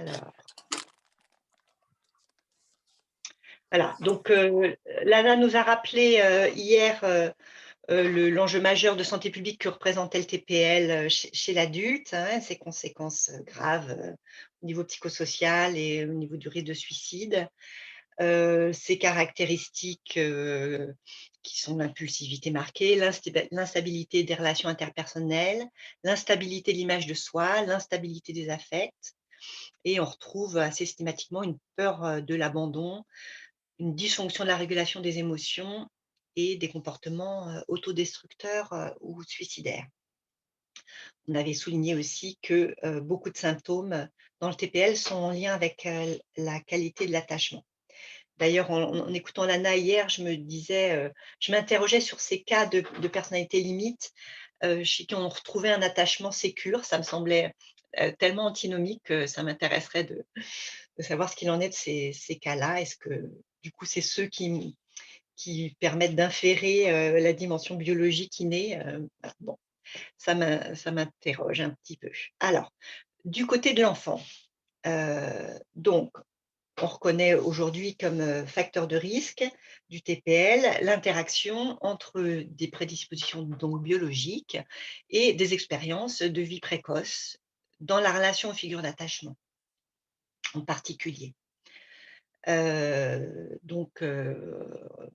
Alors, voilà, donc Lana nous a rappelé hier l'enjeu majeur de santé publique que représentait le TPL chez l'adulte, hein, ses conséquences graves au niveau psychosocial et au niveau du risque de suicide. Ses caractéristiques qui sont l'impulsivité marquée, l'instabilité des relations interpersonnelles, l'instabilité de l'image de soi, l'instabilité des affects. Et on retrouve assez systématiquement une peur de l'abandon, une dysfonction de la régulation des émotions et des comportements autodestructeurs ou suicidaires. On avait souligné aussi que beaucoup de symptômes dans le TPL sont en lien avec la qualité de l'attachement. D'ailleurs, en écoutant Lana hier, je me disais, je m'interrogeais sur ces cas de personnalité limite, chez qui on retrouvait un attachement sécure. Ça me semblait tellement antinomique que ça m'intéresserait de savoir ce qu'il en est de ces cas-là. Est-ce que, du coup, c'est ceux qui permettent d'inférer la dimension biologique innée? Voilà, bon, ça m'interroge un petit peu. Alors, du côté de l'enfant, donc on reconnaît aujourd'hui comme facteur de risque du TPL l'interaction entre des prédispositions donc biologiques et des expériences de vie précoce dans la relation aux figures d'attachement en particulier.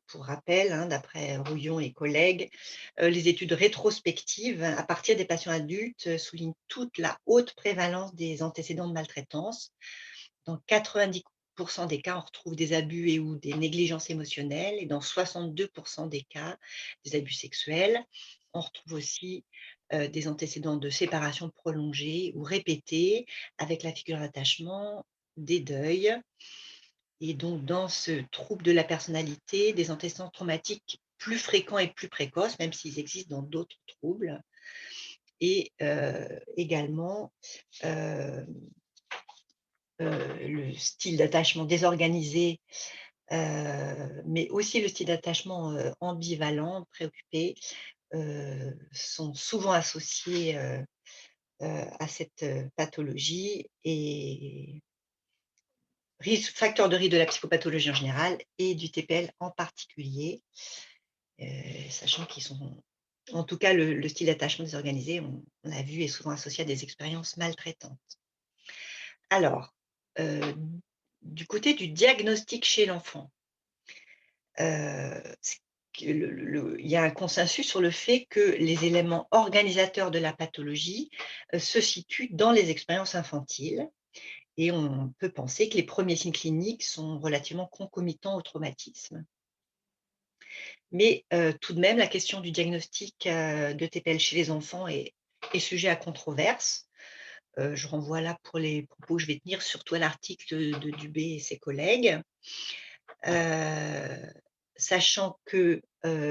Pour rappel, hein, d'après Rouillon et collègues, les études rétrospectives à partir des patients adultes soulignent toute la haute prévalence des antécédents de maltraitance. Dans 90 des cas, on retrouve des abus et ou des négligences émotionnelles et dans 62 des cas, des abus sexuels. On retrouve aussi, des antécédents de séparation prolongée ou répétée avec la figure d'attachement, des deuils et donc dans ce trouble de la personnalité, des antécédents traumatiques plus fréquents et plus précoces, même s'ils existent dans d'autres troubles et également, heu le style d'attachement désorganisé, mais aussi le style d'attachement, ambivalent, préoccupé, sont souvent associés, à cette, pathologie et facteur de risque de la psychopathologie en général et du TPL en particulier, sachant qu'ils sont en tout cas le style d'attachement désorganisé, on l'a vu, est souvent associé à des expériences maltraitantes. Alors, heu, du côté du diagnostic chez l'enfant, ce que il y a un consensus sur le fait que les éléments organisateurs de la pathologie, se situent dans les expériences infantiles et on peut penser que les premiers signes cliniques sont relativement concomitants au traumatisme. Mais, tout de même, la question du diagnostic, de TPL chez les enfants est sujet à controverse. Je renvoie là pour les propos que je vais tenir, surtout à l'article de Dubé et ses collègues. Heu, Sachant que,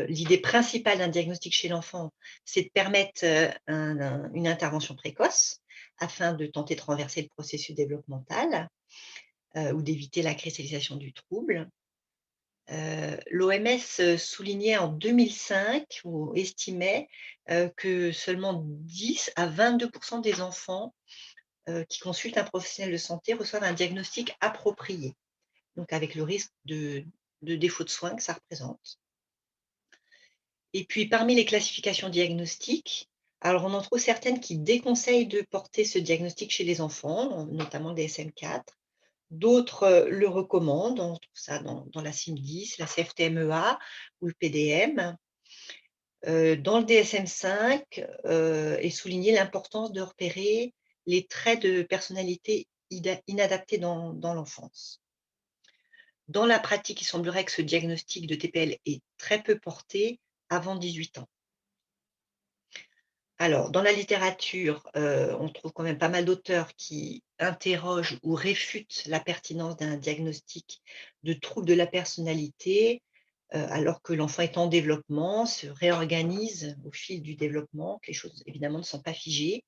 l'idée principale d'un diagnostic chez l'enfant, c'est de permettre, une intervention précoce afin de tenter de renverser le processus développemental, ou d'éviter la cristallisation du trouble. L'OMS, soulignait en 2005 ou estimait, que seulement 10 à 22 des enfants, qui consultent un professionnel de santé reçoivent un diagnostic approprié, donc avec le risque de défaut de soins que ça représente. Et puis parmi les classifications diagnostiques, alors on en trouve certaines qui déconseillent de porter ce diagnostic chez les enfants, notamment le DSM-4. D'autres, le recommandent, on trouve ça dans la CIM-10, la CFT-MEA ou le PDM. Dans le DSM-5, est soulignée l'importance de repérer les traits de personnalité inadaptés dans l'enfance. Dans la pratique, il semblerait que ce diagnostic de TPL est très peu porté avant 18 ans. Alors, dans la littérature, on trouve quand même pas mal d'auteurs qui interrogent ou réfutent la pertinence d'un diagnostic de trouble de la personnalité, alors que l'enfant est en développement, se réorganise au fil du développement, que les choses évidemment ne sont pas figées,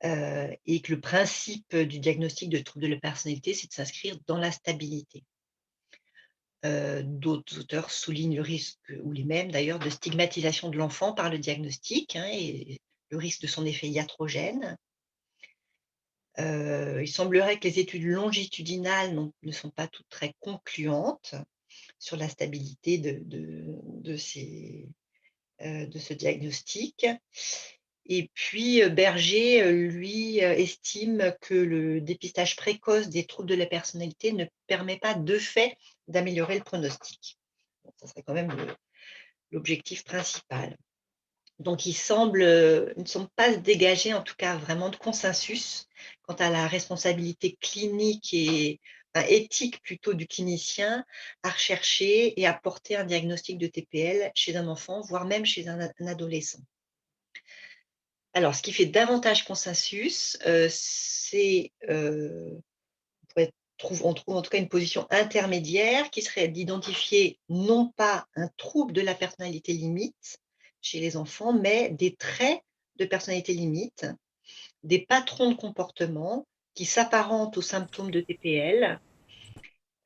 et que le principe du diagnostic de trouble de la personnalité, c'est de s'inscrire dans la stabilité. D'autres auteurs soulignent le risque, ou les mêmes d'ailleurs, de stigmatisation de l'enfant par le diagnostic, hein, et le risque de son effet iatrogène. Il semblerait que les études longitudinales ne sont pas toutes très concluantes sur la stabilité de ce diagnostic. Et puis, Berger, lui, estime que le dépistage précoce des troubles de la personnalité ne permet pas de fait d'améliorer le pronostic. Bon, ça serait quand même l'objectif principal. Donc il ne semble pas se dégager, en tout cas vraiment de consensus quant à la responsabilité clinique et éthique plutôt du clinicien à rechercher et à porter un diagnostic de TPL chez un enfant, voire même chez un adolescent. Alors ce qui fait davantage consensus, c'est, on trouve en tout cas une position intermédiaire qui serait d'identifier non pas un trouble de la personnalité limite chez les enfants, mais des traits de personnalité limite, des patrons de comportement qui s'apparentent aux symptômes de TPL,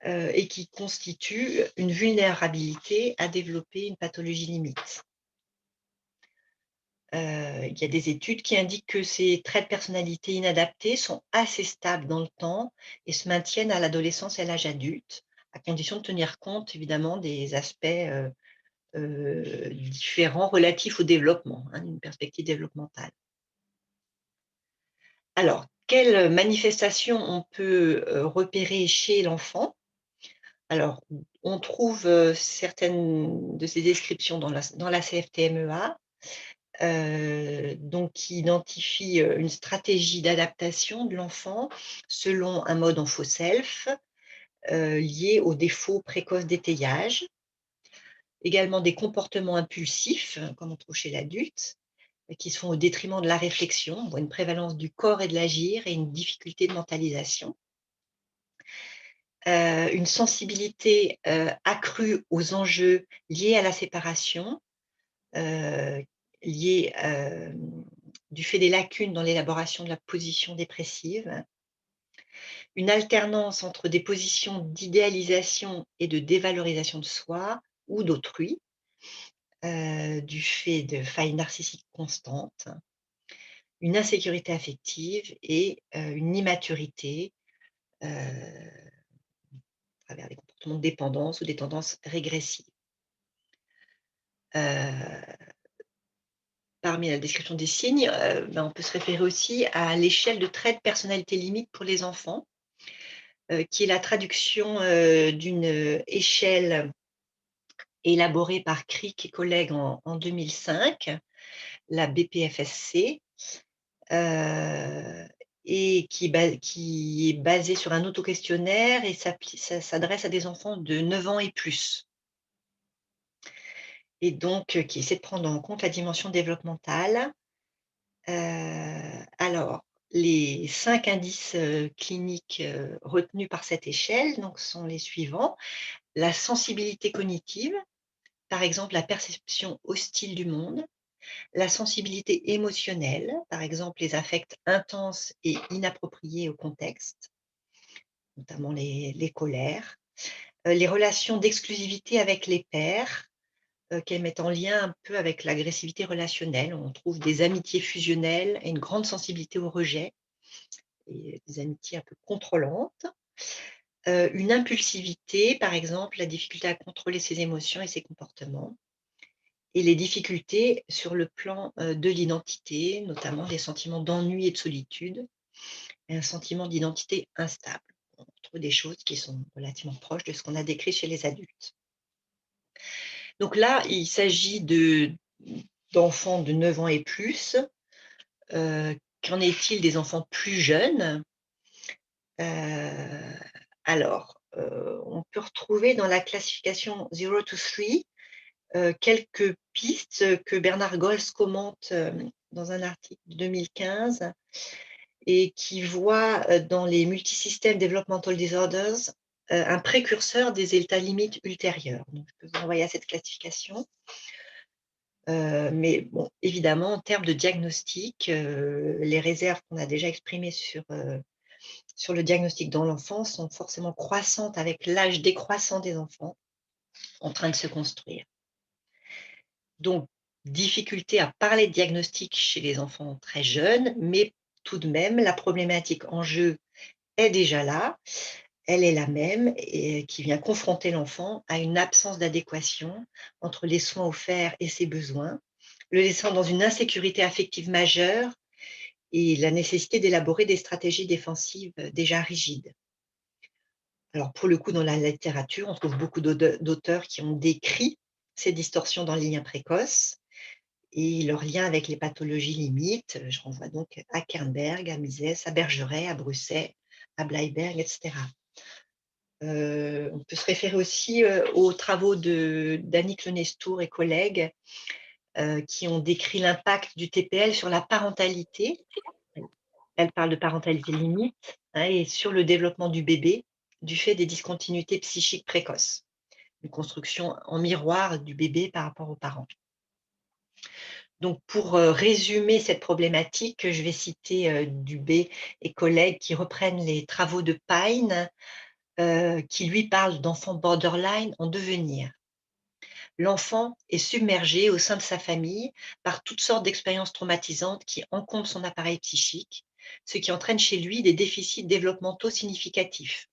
et qui constituent une vulnérabilité à développer une pathologie limite. Il y a des études qui indiquent que ces traits de personnalité inadaptés sont assez stables dans le temps et se maintiennent à l'adolescence et à l'âge adulte, à condition de tenir compte évidemment des aspects, différents relatifs au développement, hein, d'une perspective développementale. Alors, quelles manifestations on peut, repérer chez l'enfant? Alors, on trouve, certaines de ces descriptions dans la CFTMEA. Donc qui identifie, une stratégie d'adaptation de l'enfant selon un mode info-self, lié au défaut précoce d'étayage. Également des comportements impulsifs, comme on trouve chez l'adulte, qui se font au détriment de la réflexion. On voit une prévalence du corps et de l'agir et une difficulté de mentalisation. Une sensibilité, accrue aux enjeux liés à la séparation, heu, liés, du fait des lacunes dans l'élaboration de la position dépressive. Une alternance entre des positions d'idéalisation et de dévalorisation de soi ou d'autrui, du fait de failles narcissiques constantes. Une insécurité affective et une immaturité, à travers des comportements de dépendance ou des tendances régressives. Heu, Parmi la description des signes, on peut se référer aussi à l'échelle de traits de personnalité limite pour les enfants, qui est la traduction, d'une, échelle élaborée par Crick et collègues en 2005, la BPFSC, heu et qui est basée sur un autoquestionnaire et ça s'adresse à des enfants de 9 ans et plus et donc qui essaie de prendre en compte la dimension développementale. Alors, les 5 indices, cliniques, retenus par cette échelle donc sont les suivants: la sensibilité cognitive, par exemple la perception hostile du monde, la sensibilité émotionnelle, par exemple les affects intenses et inappropriés au contexte, notamment les colères, les relations d'exclusivité avec les pairs, qu'elles mettent en lien un peu avec l'agressivité relationnelle. On trouve des amitiés fusionnelles et une grande sensibilité au rejet et des amitiés un peu contrôlantes. Une impulsivité, par exemple, la difficulté à contrôler ses émotions et ses comportements et les difficultés sur le plan, de l'identité, notamment des sentiments d'ennui et de solitude et un sentiment d'identité instable. On trouve des choses qui sont relativement proches de ce qu'on a décrit chez les adultes. Donc là, il s'agit d'enfants de 9 ans et plus. Qu'en est-il des enfants plus jeunes? Heu, alors, on peut retrouver dans la classification 0 to 3, quelques pistes que Bernard Gols commente, dans un article de 2015 et qui voit, dans les multisystème developmental disorders, un précurseur des états limites ultérieurs. Donc je peux vous renvoyer à cette classification. Mais bon, évidemment, en termes de diagnostic, les réserves qu'on a déjà exprimées sur le diagnostic dans l'enfance sont forcément croissantes avec l'âge décroissant des enfants en train de se construire. Donc, difficulté à parler de diagnostic chez les enfants très jeunes, mais Tout de même, la problématique en jeu est déjà là. Elle est la même et qui vient confronter l'enfant à une absence d'adéquation entre les soins offerts et ses besoins, le laissant dans une insécurité affective majeure et la nécessité d'élaborer des stratégies défensives déjà rigides. Alors pour le coup, dans la littérature, on trouve beaucoup d'auteurs qui ont décrit ces distorsions dans les liens précoces et leur lien avec les pathologies limites. Je renvoie donc à Kernberg, à Mises, à Bergeret, à Brusset, à Bleiberg, etc. On peut se référer aussi aux travaux d'Annick Le Nestour et collègues qui ont décrit l'impact du TPL sur la parentalité. Elle parle de parentalité limite, hein, et sur le développement du bébé du fait des discontinuités psychiques précoces, une construction en miroir du bébé par rapport aux parents. Donc pour résumer cette problématique, je vais citer Dubé et collègues qui reprennent les travaux de Pine, qui lui parle d'enfants borderline en devenir. L'enfant est submergé au sein de sa famille par toutes sortes d'expériences traumatisantes qui encombrent son appareil psychique, ce qui entraîne chez lui des déficits développementaux significatifs.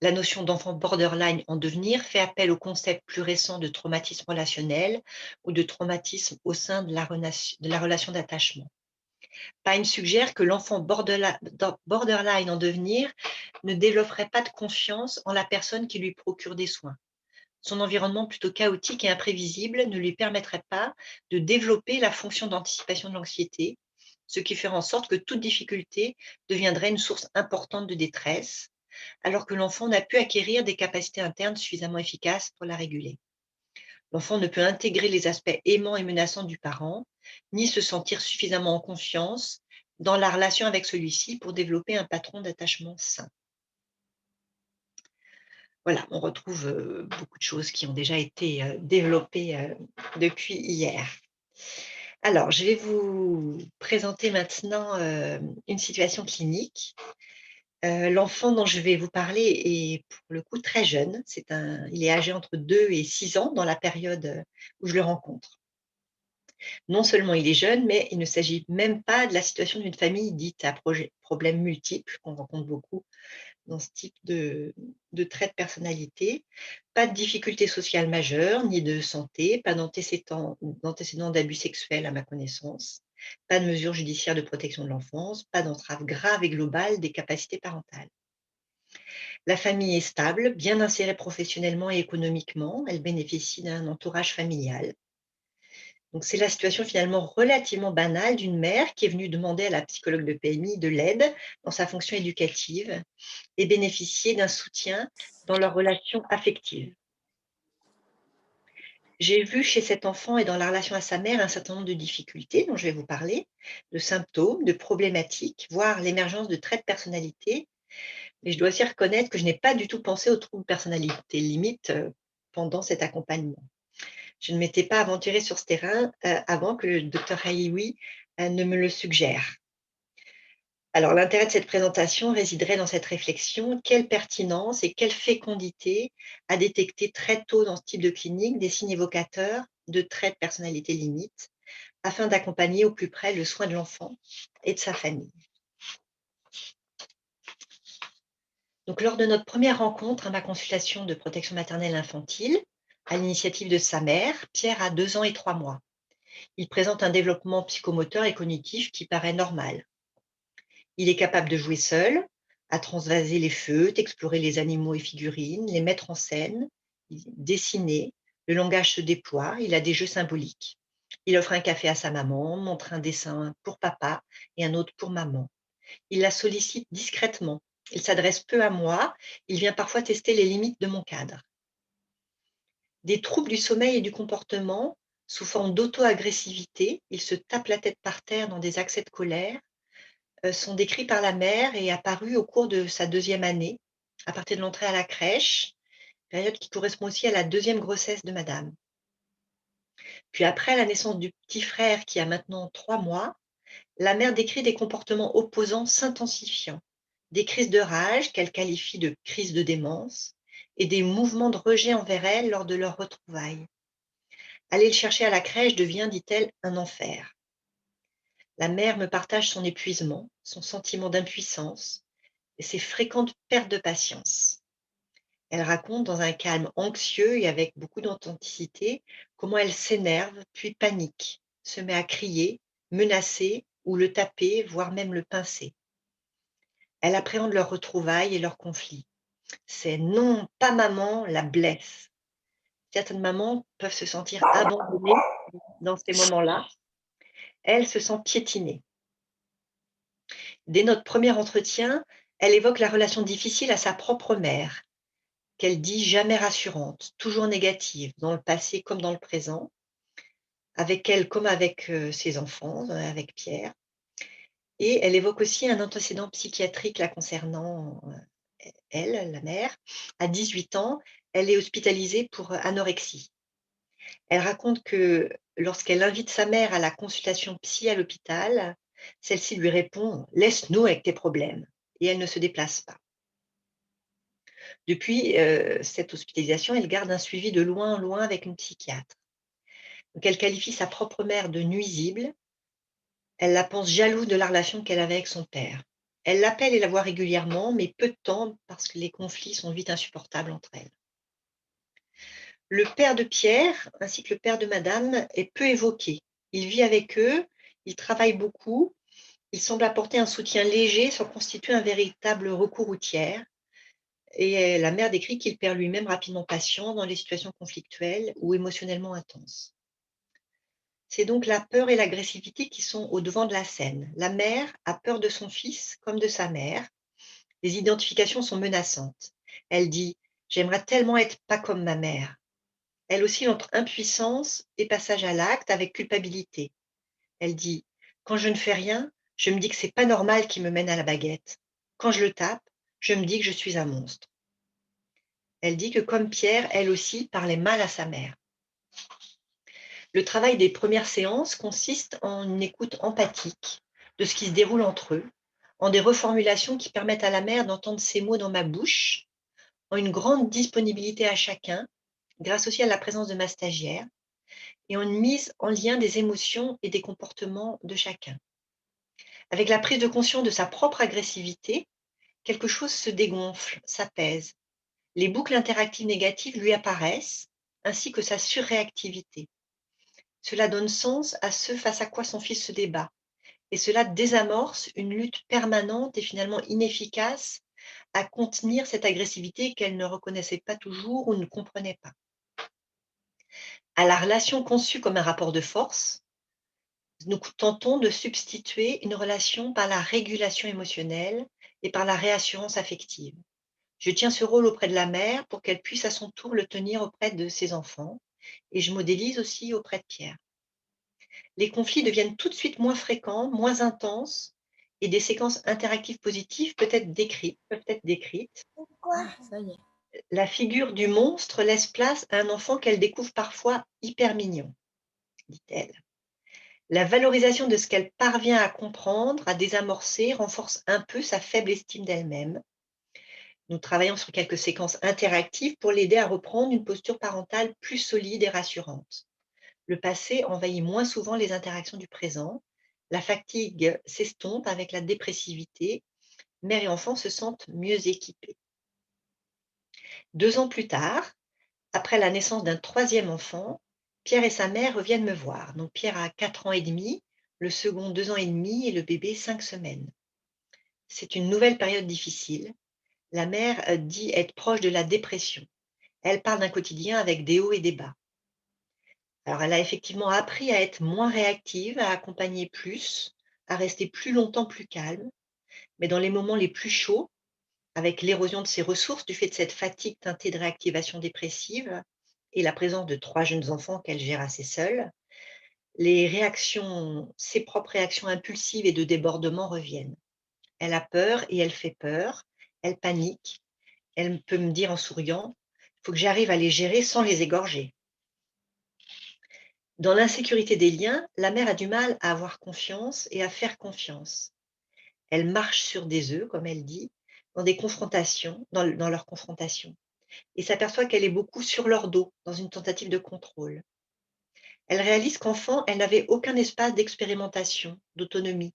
La notion d'enfant borderline en devenir fait appel au concept plus récent de traumatisme relationnel ou de traumatisme au sein de la relation d'attachement. Pine suggère que l'enfant borderline en devenir ne développerait pas de confiance en la personne qui lui procure des soins. Son environnement plutôt chaotique et imprévisible ne lui permettrait pas de développer la fonction d'anticipation de l'anxiété, ce qui ferait en sorte que toute difficulté deviendrait une source importante de détresse, alors que l'enfant n'a pu acquérir des capacités internes suffisamment efficaces pour la réguler. L'enfant ne peut intégrer les aspects aimants et menaçants du parent, ni se sentir suffisamment en confiance dans la relation avec celui-ci pour développer un patron d'attachement sain. Voilà, on retrouve beaucoup de choses qui ont déjà été développées depuis hier. Alors, je vais vous présenter maintenant une situation clinique. L'enfant dont je vais vous parler est pour le coup très jeune. Il est âgé entre 2 et 6 ans dans la période où je le rencontre. Non seulement il est jeune, mais il ne s'agit même pas de la situation d'une famille dite à problèmes multiples, qu'on rencontre beaucoup dans ce type de trait de personnalité. Pas de difficultés sociales majeures, ni de santé, pas d'antécédents d'abus sexuels à ma connaissance, pas de mesures judiciaires de protection de l'enfance, pas d'entrave grave et globale des capacités parentales. La famille est stable, bien insérée professionnellement et économiquement, elle bénéficie d'un entourage familial. Donc c'est la situation finalement relativement banale d'une mère qui est venue demander à la psychologue de PMI de l'aide dans sa fonction éducative et bénéficier d'un soutien dans leur relation affective. J'ai vu chez cet enfant et dans la relation à sa mère un certain nombre de difficultés dont je vais vous parler, de symptômes, de problématiques, voire l'émergence de traits de personnalité. Mais je dois aussi reconnaître que je n'ai pas du tout pensé aux troubles de personnalité limite pendant cet accompagnement. Je ne m'étais pas aventurée sur ce terrain avant que le docteur Haïoui ne me le suggère. Alors, l'intérêt de cette présentation résiderait dans cette réflexion: quelle pertinence et quelle fécondité à détecter très tôt dans ce type de clinique des signes évocateurs de traits de personnalité limite, afin d'accompagner au plus près le soin de l'enfant et de sa famille. Donc, lors de notre première rencontre à ma consultation de protection maternelle infantile, à l'initiative de sa mère, Pierre a 2 ans et 3 mois. Il présente un développement psychomoteur et cognitif qui paraît normal. Il est capable de jouer seul, à transvaser les feutres, explorer les animaux et figurines, les mettre en scène, dessiner. Le langage se déploie, il a des jeux symboliques. Il offre un café à sa maman, montre un dessin pour papa et un autre pour maman. Il la sollicite discrètement. Il s'adresse peu à moi. Il vient parfois tester les limites de mon cadre. Des troubles du sommeil et du comportement, sous forme d'auto-agressivité, il se tape la tête par terre dans des accès de colère, sont décrits par la mère et apparus au cours de sa 2e année, à partir de l'entrée à la crèche, période qui correspond aussi à la 2e grossesse de madame. Puis après la naissance du petit frère qui a maintenant 3 mois, la mère décrit des comportements opposants s'intensifiant, des crises de rage qu'elle qualifie de crises de démence et des mouvements de rejet envers elle lors de leurs retrouvailles. Aller le chercher à la crèche devient, dit-elle, un enfer. La mère me partage son épuisement, son sentiment d'impuissance et ses fréquentes pertes de patience. Elle raconte dans un calme anxieux et avec beaucoup d'authenticité comment elle s'énerve puis panique, se met à crier, menacer ou le taper, voire même le pincer. Elle appréhende leurs retrouvailles et leurs conflits. C'est non, pas maman, la blesse. Certaines mamans peuvent se sentir abandonnées dans ces moments-là. Elle se sent piétinée. Dès notre premier entretien, elle évoque la relation difficile à sa propre mère, qu'elle dit jamais rassurante, toujours négative, dans le passé comme dans le présent, avec elle comme avec ses enfants, avec Pierre. Et elle évoque aussi un antécédent psychiatrique la concernant, elle, la mère. À 18 ans, elle est hospitalisée pour anorexie. Elle raconte que lorsqu'elle invite sa mère à la consultation psy à l'hôpital, celle-ci lui répond: «Laisse-nous avec tes problèmes» et elle ne se déplace pas. Depuis, cette hospitalisation, elle garde un suivi de loin en loin avec une psychiatre. Donc elle qualifie sa propre mère de nuisible, elle la pense jalouse de la relation qu'elle avait avec son père. Elle l'appelle et la voit régulièrement, mais peu de temps parce que les conflits sont vite insupportables entre elles. Le père de Pierre, ainsi que le père de madame, est peu évoqué. Il vit avec eux, il travaille beaucoup, il semble apporter un soutien léger sans constituer un véritable recours ou tiers. Et la mère décrit qu'il perd lui-même rapidement patience dans les situations conflictuelles ou émotionnellement intenses. C'est donc la peur et l'agressivité qui sont au devant de la scène. La mère a peur de son fils comme de sa mère. Les identifications sont menaçantes. Elle dit: «J'aimerais tellement être pas comme ma mère». Elle oscille entre impuissance et passage à l'acte avec culpabilité. Elle dit: «Quand je ne fais rien, je me dis que c'est pas normal qu'il me mène à la baguette. Quand je le tape, je me dis que je suis un monstre». Elle dit que comme Pierre, elle aussi parlait mal à sa mère. Le travail des premières séances consiste en une écoute empathique de ce qui se déroule entre eux, en des reformulations qui permettent à la mère d'entendre ces mots dans ma bouche, en une grande disponibilité à chacun, grâce aussi à la présence de ma stagiaire, et en une mise en lien des émotions et des comportements de chacun. Avec la prise de conscience de sa propre agressivité, quelque chose se dégonfle, s'apaise. Les boucles interactives négatives lui apparaissent, ainsi que sa surréactivité. Cela donne sens à ce face à quoi son fils se débat, et cela désamorce une lutte permanente et finalement inefficace à contenir cette agressivité qu'elle ne reconnaissait pas toujours ou ne comprenait pas. À la relation conçue comme un rapport de force, nous tentons de substituer une relation par la régulation émotionnelle et par la réassurance affective. Je tiens ce rôle auprès de la mère pour qu'elle puisse à son tour le tenir auprès de ses enfants, et je modélise aussi auprès de Pierre. Les conflits deviennent tout de suite moins fréquents, moins intenses, et des séquences interactives positives peuvent être décrites. Ah, ça y est. La figure du monstre laisse place à un enfant qu'elle découvre parfois hyper mignon, dit-elle. La valorisation de ce qu'elle parvient à comprendre, à désamorcer, renforce un peu sa faible estime d'elle-même. Nous travaillons sur quelques séquences interactives pour l'aider à reprendre une posture parentale plus solide et rassurante. Le passé envahit moins souvent les interactions du présent. La fatigue s'estompe avec la dépressivité. Mère et enfant se sentent mieux équipés. 2 ans plus tard, après la naissance d'un troisième enfant, Pierre et sa mère reviennent me voir. Donc Pierre a 4 ans et demi, le second 2 ans et demi et le bébé 5 semaines. C'est une nouvelle période difficile. La mère dit être proche de la dépression. Elle parle d'un quotidien avec des hauts et des bas. Alors, elle a effectivement appris à être moins réactive, à accompagner plus, à rester plus longtemps plus calme. Mais dans les moments les plus chauds, avec l'érosion de ses ressources du fait de cette fatigue teintée de réactivation dépressive et la présence de 3 jeunes enfants qu'elle gère assez seule, ses propres réactions impulsives et de débordement reviennent. Elle a peur et elle fait peur, elle panique, elle peut me dire en souriant: «Il faut que j'arrive à les gérer sans les égorger». Dans l'insécurité des liens, la mère a du mal à avoir confiance et à faire confiance. Elle marche sur des œufs, comme elle dit, dans leurs confrontations, et s'aperçoit qu'elle est beaucoup sur leur dos, dans une tentative de contrôle. Elle réalise qu'enfant, elle n'avait aucun espace d'expérimentation, d'autonomie.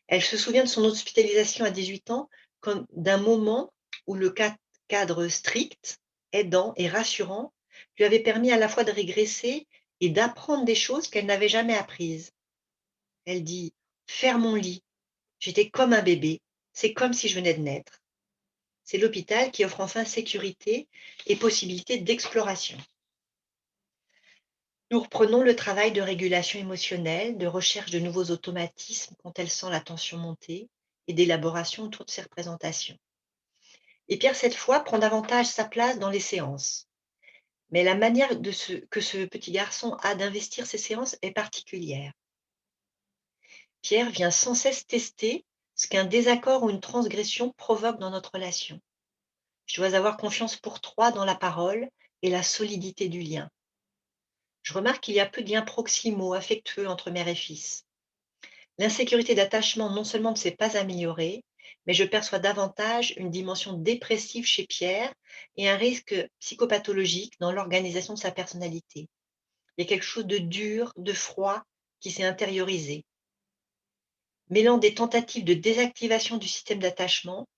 Elle se souvient de son hospitalisation à 18 ans comme d'un moment où le cadre strict, aidant et rassurant lui avait permis à la fois de régresser et d'apprendre des choses qu'elle n'avait jamais apprises. Elle dit: «Faire mon lit, j'étais comme un bébé, c'est comme si je venais de naître». C'est l'hôpital qui offre enfin sécurité et possibilité d'exploration. Nous reprenons le travail de régulation émotionnelle, de recherche de nouveaux automatismes quand elle sent la tension monter et d'élaboration autour de ces représentations. Et Pierre, cette fois, prend davantage sa place dans les séances. Mais la manière que ce petit garçon a d'investir ces séances est particulière. Pierre vient sans cesse tester ce qu'un désaccord ou une transgression provoque dans notre relation. Je dois avoir confiance pour toi dans la parole et la solidité du lien. Je remarque qu'il y a peu de liens proximaux, affectueux entre mère et fils. L'insécurité d'attachement non seulement ne s'est pas améliorée, mais je perçois davantage une dimension dépressive chez Pierre et un risque psychopathologique dans l'organisation de sa personnalité. Il y a quelque chose de dur, de froid qui s'est intériorisé. Mêlant des tentatives de désactivation du système d'attachement,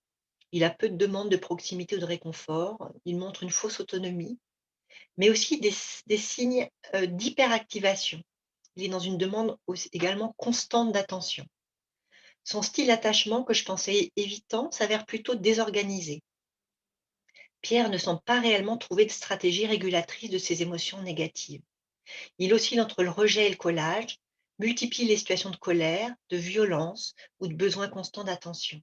il a peu de demandes de proximité ou de réconfort, il montre une fausse autonomie, mais aussi des signes d'hyperactivation. Il est dans une demande également constante d'attention. Son style d'attachement, que je pensais évitant, s'avère plutôt désorganisé. Pierre ne semble pas réellement trouver de stratégie régulatrice de ses émotions négatives. Il oscille entre le rejet et le collage, multiplie les situations de colère, de violence ou de besoin constant d'attention.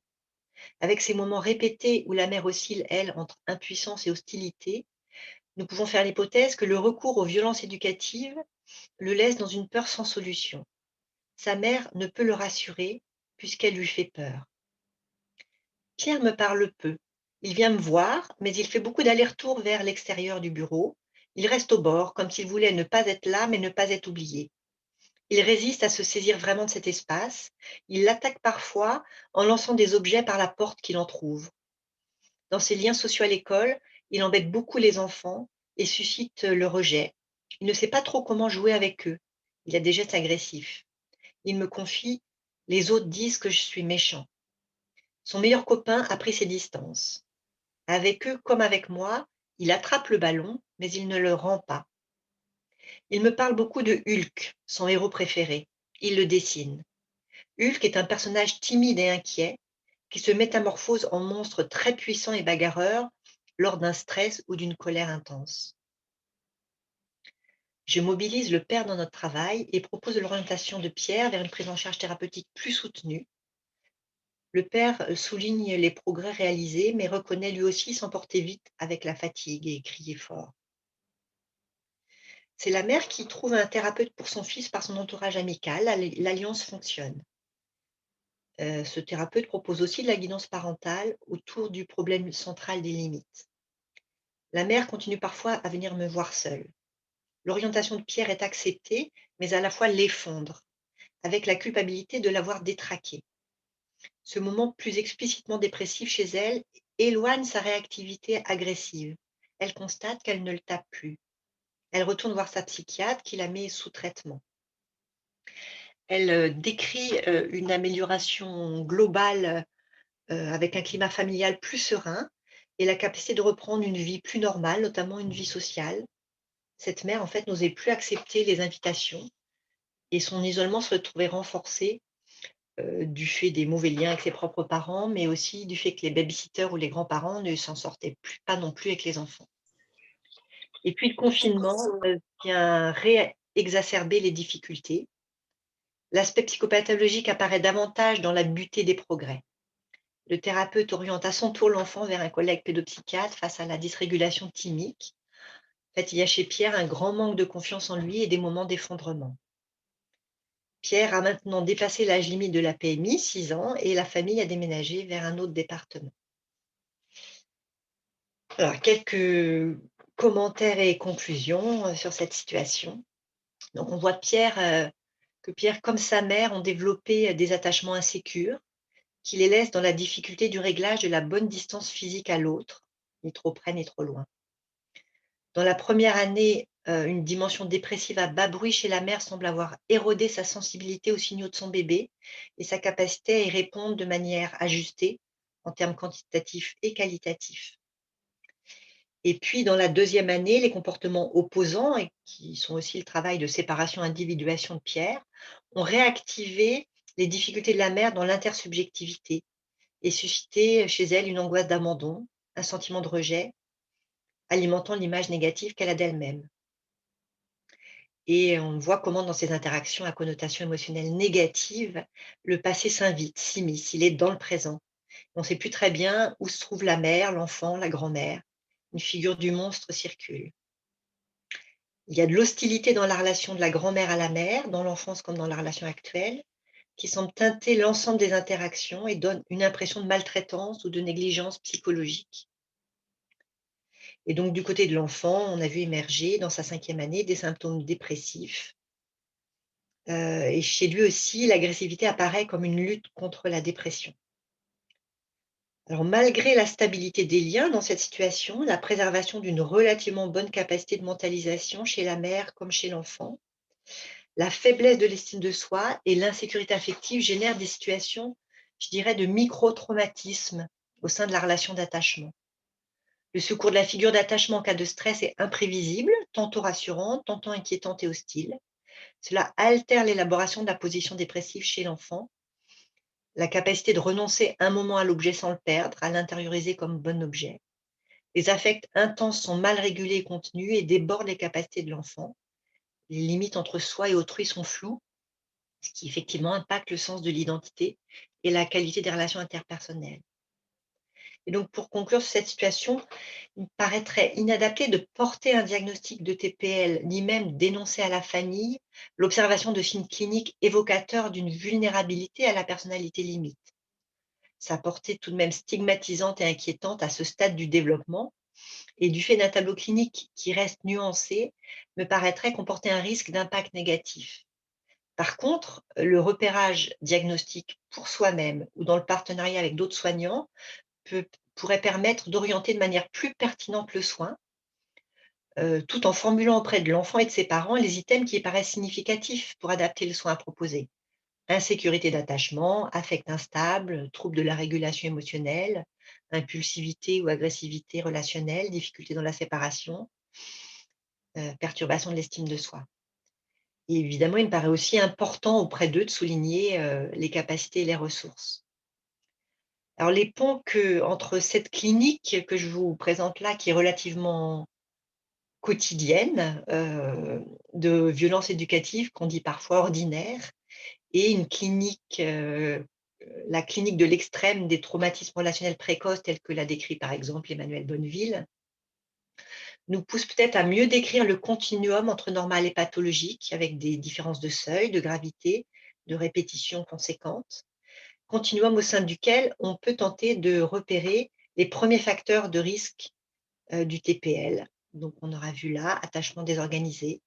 Avec ces moments répétés où la mère oscille, elle, entre impuissance et hostilité, nous pouvons faire l'hypothèse que le recours aux violences éducatives le laisse dans une peur sans solution. Sa mère ne peut le rassurer puisqu'elle lui fait peur. Pierre me parle peu. Il vient me voir, mais il fait beaucoup d'allers-retours vers l'extérieur du bureau. Il reste au bord, comme s'il voulait ne pas être là, mais ne pas être oublié. Il résiste à se saisir vraiment de cet espace. Il l'attaque parfois en lançant des objets par la porte qu'il en trouve. Dans ses liens sociaux à l'école, il embête beaucoup les enfants et suscite le rejet. Il ne sait pas trop comment jouer avec eux. Il a des gestes agressifs. Il me confie: «Les autres disent que je suis méchant». Son meilleur copain a pris ses distances. Avec eux comme avec moi, il attrape le ballon, mais il ne le rend pas. Il me parle beaucoup de Hulk, son héros préféré. Il le dessine. Hulk est un personnage timide et inquiet qui se métamorphose en monstre très puissant et bagarreur lors d'un stress ou d'une colère intense. Je mobilise le père dans notre travail et propose l'orientation de Pierre vers une prise en charge thérapeutique plus soutenue. Le père souligne les progrès réalisés, mais reconnaît lui aussi s'emporter vite avec la fatigue et crier fort. C'est la mère qui trouve un thérapeute pour son fils par son entourage amical. L'alliance fonctionne. Ce thérapeute propose aussi de la guidance parentale autour du problème central des limites. La mère continue parfois à venir me voir seule. L'orientation de Pierre est acceptée, mais à la fois l'effondre, avec la culpabilité de l'avoir détraqué. Ce moment plus explicitement dépressif chez elle éloigne sa réactivité agressive. Elle constate qu'elle ne le tape plus. Elle retourne voir sa psychiatre qui la met sous traitement. Elle décrit une amélioration globale avec un climat familial plus serein et la capacité de reprendre une vie plus normale, notamment une vie sociale. Cette mère, en fait, n'osait plus accepter les invitations et son isolement se retrouvait renforcé du fait des mauvais liens avec ses propres parents, mais aussi du fait que les baby-sitters ou les grands-parents ne s'en sortaient pas non plus avec les enfants. Et puis le confinement vient réexacerber les difficultés. L'aspect psychopathologique apparaît davantage dans la butée des progrès. Le thérapeute oriente à son tour l'enfant vers un collègue pédopsychiatre face à la dysrégulation thymique. En fait, il y a chez Pierre un grand manque de confiance en lui et des moments d'effondrement. Pierre a maintenant dépassé l'âge limite de la PMI, 6 ans, et la famille a déménagé vers un autre département. Alors, quelques commentaires et conclusions sur cette situation. Donc, on voit que Pierre, comme sa mère, ont développé des attachements insécures qui les laissent dans la difficulté du réglage de la bonne distance physique à l'autre, ni trop près ni trop loin. Dans la première année une dimension dépressive à bas bruit chez la mère semble avoir érodé sa sensibilité aux signaux de son bébé et sa capacité à y répondre de manière ajustée en termes quantitatifs et qualitatifs. Et puis dans la deuxième année, les comportements opposants et qui sont aussi le travail de séparation, individuation de Pierre, ont réactivé les difficultés de la mère dans l'intersubjectivité et suscité chez elle une angoisse d'abandon, un sentiment de rejet, alimentant l'image négative qu'elle a d'elle-même. Et on voit comment dans ces interactions à connotation émotionnelle négative, le passé s'invite, s'immisce, il est dans le présent. On ne sait plus très bien où se trouve la mère, l'enfant, la grand-mère. Une figure du monstre circule. Il y a de l'hostilité dans la relation de la grand-mère à la mère, dans l'enfance comme dans la relation actuelle, qui semble teinter l'ensemble des interactions et donne une impression de maltraitance ou de négligence psychologique. Et donc du côté de l'enfant, on a vu émerger dans sa 5e année des symptômes dépressifs. Et chez lui aussi, l'agressivité apparaît comme une lutte contre la dépression. Alors malgré la stabilité des liens dans cette situation, la préservation d'une relativement bonne capacité de mentalisation chez la mère comme chez l'enfant, la faiblesse de l'estime de soi et l'insécurité affective génèrent des situations, je dirais, de micro-traumatisme au sein de la relation d'attachement. Le secours de la figure d'attachement en cas de stress est imprévisible, tantôt rassurante, tantôt inquiétante et hostile. Cela altère l'élaboration de la position dépressive chez l'enfant, la capacité de renoncer un moment à l'objet sans le perdre, à l'intérioriser comme bon objet. Les affects intenses sont mal régulés et contenus et débordent les capacités de l'enfant. Les limites entre soi et autrui sont floues, ce qui effectivement impacte le sens de l'identité et la qualité des relations interpersonnelles. Et donc pour conclure sur cette situation, il me paraîtrait inadapté de porter un diagnostic de TPL, ni même d'énoncer à la famille l'observation de signes cliniques évocateurs d'une vulnérabilité à la personnalité limite. Sa portée tout de même stigmatisante et inquiétante à ce stade du développement et du fait d'un tableau clinique qui reste nuancé, me paraîtrait comporter un risque d'impact négatif. Par contre, le repérage diagnostique pour soi-même ou dans le partenariat avec d'autres soignants pourrait permettre d'orienter de manière plus pertinente le soin, tout en formulant auprès de l'enfant et de ses parents les items qui paraissent significatifs pour adapter le soin à proposer. Insécurité d'attachement, affect instable, trouble de la régulation émotionnelle, impulsivité ou agressivité relationnelle, difficulté dans la séparation, perturbation de l'estime de soi. Et évidemment, il me paraît aussi important auprès d'eux de souligner, les capacités et les ressources. Alors les ponts entre cette clinique que je vous présente là, qui est relativement quotidienne, de violence éducative qu'on dit parfois ordinaire, et une clinique, la clinique de l'extrême des traumatismes relationnels précoces telle que l'a décrit par exemple Emmanuel Bonneville, nous pousse peut-être à mieux décrire le continuum entre normal et pathologique avec des différences de seuil, de gravité, de répétition conséquentes. Continuum au sein duquel on peut tenter de repérer les premiers facteurs de risque, du TPL. Donc on aura vu là, attachement désorganisé,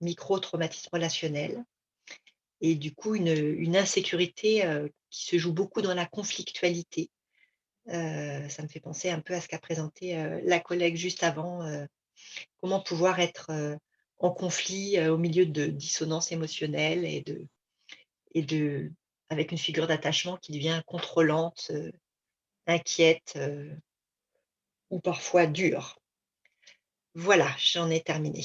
micro-traumatisme relationnel et du coup une insécurité, qui se joue beaucoup dans la conflictualité. Ça me fait penser un peu à ce qu'a présenté, la collègue juste avant, comment pouvoir être, en conflit, au milieu de dissonances émotionnelles et avec une figure d'attachement qui devient contrôlante, inquiète, ou parfois dure. Voilà, j'en ai terminé.